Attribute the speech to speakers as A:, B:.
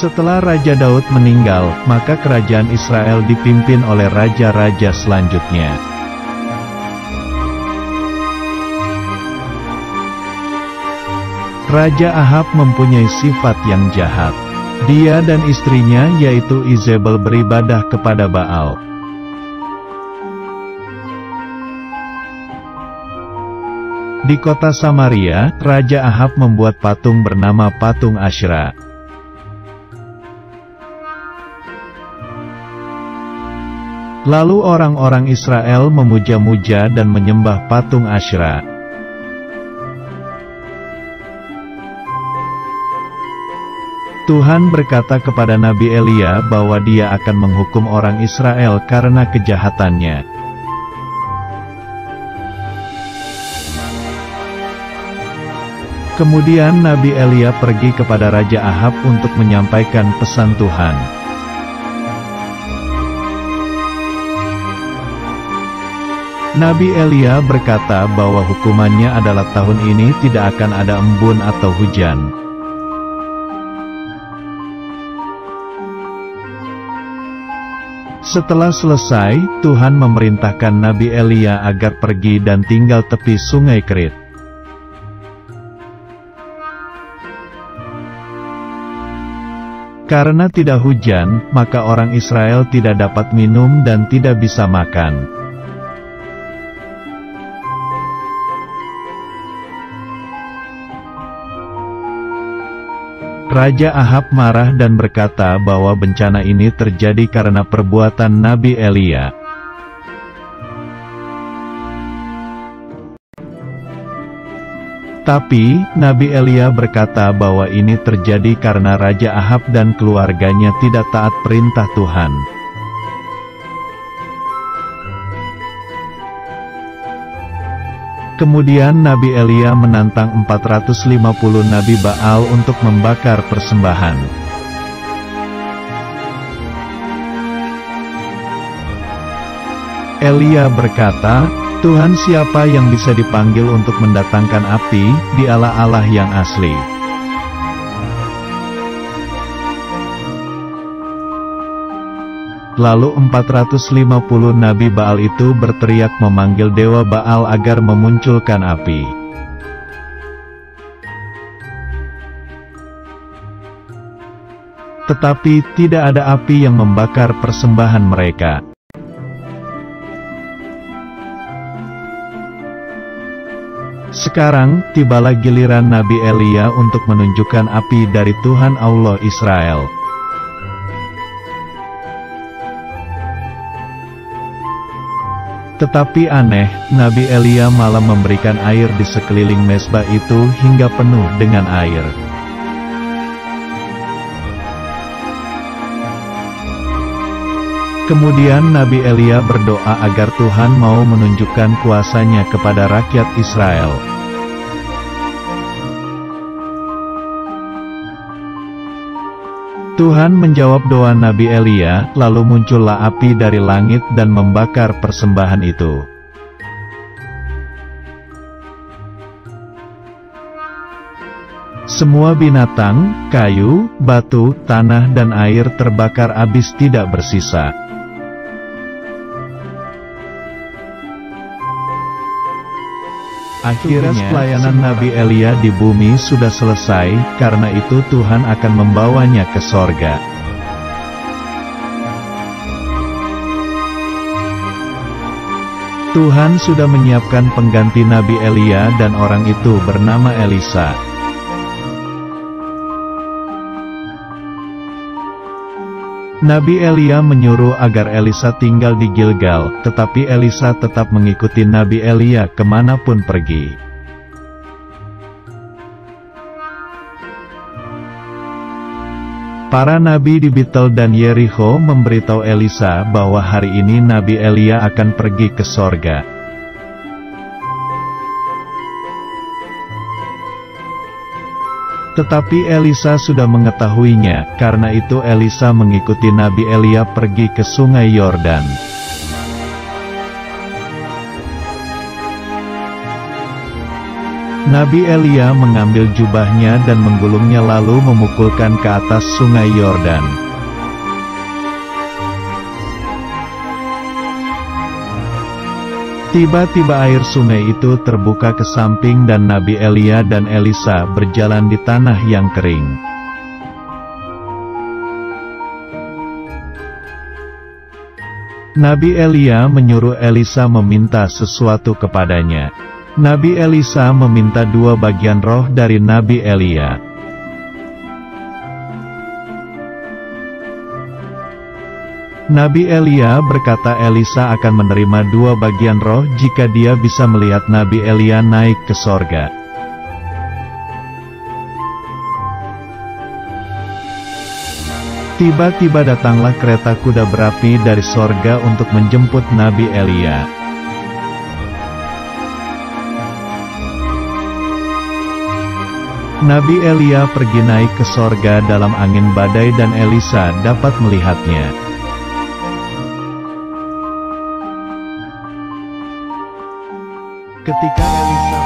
A: Setelah Raja Daud meninggal, maka kerajaan Israel dipimpin oleh raja-raja selanjutnya. Raja Ahab mempunyai sifat yang jahat. Dia dan istrinya yaitu Izebel beribadah kepada Baal. Di kota Samaria, Raja Ahab membuat patung bernama patung Asyera. Lalu orang-orang Israel memuja-muja dan menyembah patung Asyera. Tuhan berkata kepada Nabi Elia bahwa Dia akan menghukum orang Israel karena kejahatannya. Kemudian Nabi Elia pergi kepada Raja Ahab untuk menyampaikan pesan Tuhan. Nabi Elia berkata bahwa hukumannya adalah tahun ini tidak akan ada embun atau hujan. Setelah selesai, Tuhan memerintahkan Nabi Elia agar pergi dan tinggal tepi sungai Kerit. Karena tidak hujan, maka orang Israel tidak dapat minum dan tidak bisa makan. Raja Ahab marah dan berkata bahwa bencana ini terjadi karena perbuatan Nabi Elia. Tapi, Nabi Elia berkata bahwa ini terjadi karena Raja Ahab dan keluarganya tidak taat perintah Tuhan. Kemudian Nabi Elia menantang 450 Nabi Baal untuk membakar persembahan. Elia berkata, Tuhan siapa yang bisa dipanggil untuk mendatangkan api, Dialah Allah yang asli. Lalu 450 Nabi Baal itu berteriak memanggil Dewa Baal agar memunculkan api. Tetapi tidak ada api yang membakar persembahan mereka. Sekarang, tibalah giliran Nabi Elia untuk menunjukkan api dari Tuhan Allah Israel. Tetapi aneh, Nabi Elia malah memberikan air di sekeliling mezbah itu hingga penuh dengan air. Kemudian Nabi Elia berdoa agar Tuhan mau menunjukkan kuasanya kepada rakyat Israel. Tuhan menjawab doa Nabi Elia, lalu muncullah api dari langit dan membakar persembahan itu. Semua binatang, kayu, batu, tanah dan air terbakar habis tidak bersisa. Akhirnya pelayanan Nabi Elia di bumi sudah selesai, karena itu Tuhan akan membawanya ke sorga. Tuhan sudah menyiapkan pengganti Nabi Elia dan orang itu bernama Elisa. Nabi Elia menyuruh agar Elisa tinggal di Gilgal, tetapi Elisa tetap mengikuti Nabi Elia kemanapun pergi. Para nabi di Betel dan Yericho memberitahu Elisa bahwa hari ini Nabi Elia akan pergi ke sorga. Tetapi Elisa sudah mengetahuinya, karena itu Elisa mengikuti Nabi Elia pergi ke sungai Yordan. Nabi Elia mengambil jubahnya dan menggulungnya lalu memukulkan ke atas sungai Yordan. Tiba-tiba air sungai itu terbuka ke samping dan Nabi Elia dan Elisa berjalan di tanah yang kering. Nabi Elia menyuruh Elisa meminta sesuatu kepadanya. Nabi Elisa meminta 2 bagian roh dari Nabi Elia. Nabi Elia berkata Elisa akan menerima 2 bagian roh jika dia bisa melihat Nabi Elia naik ke sorga. Tiba-tiba datanglah kereta kuda berapi dari sorga untuk menjemput Nabi Elia. Nabi Elia pergi naik ke sorga dalam angin badai dan Elisa dapat melihatnya. Ketika Elisa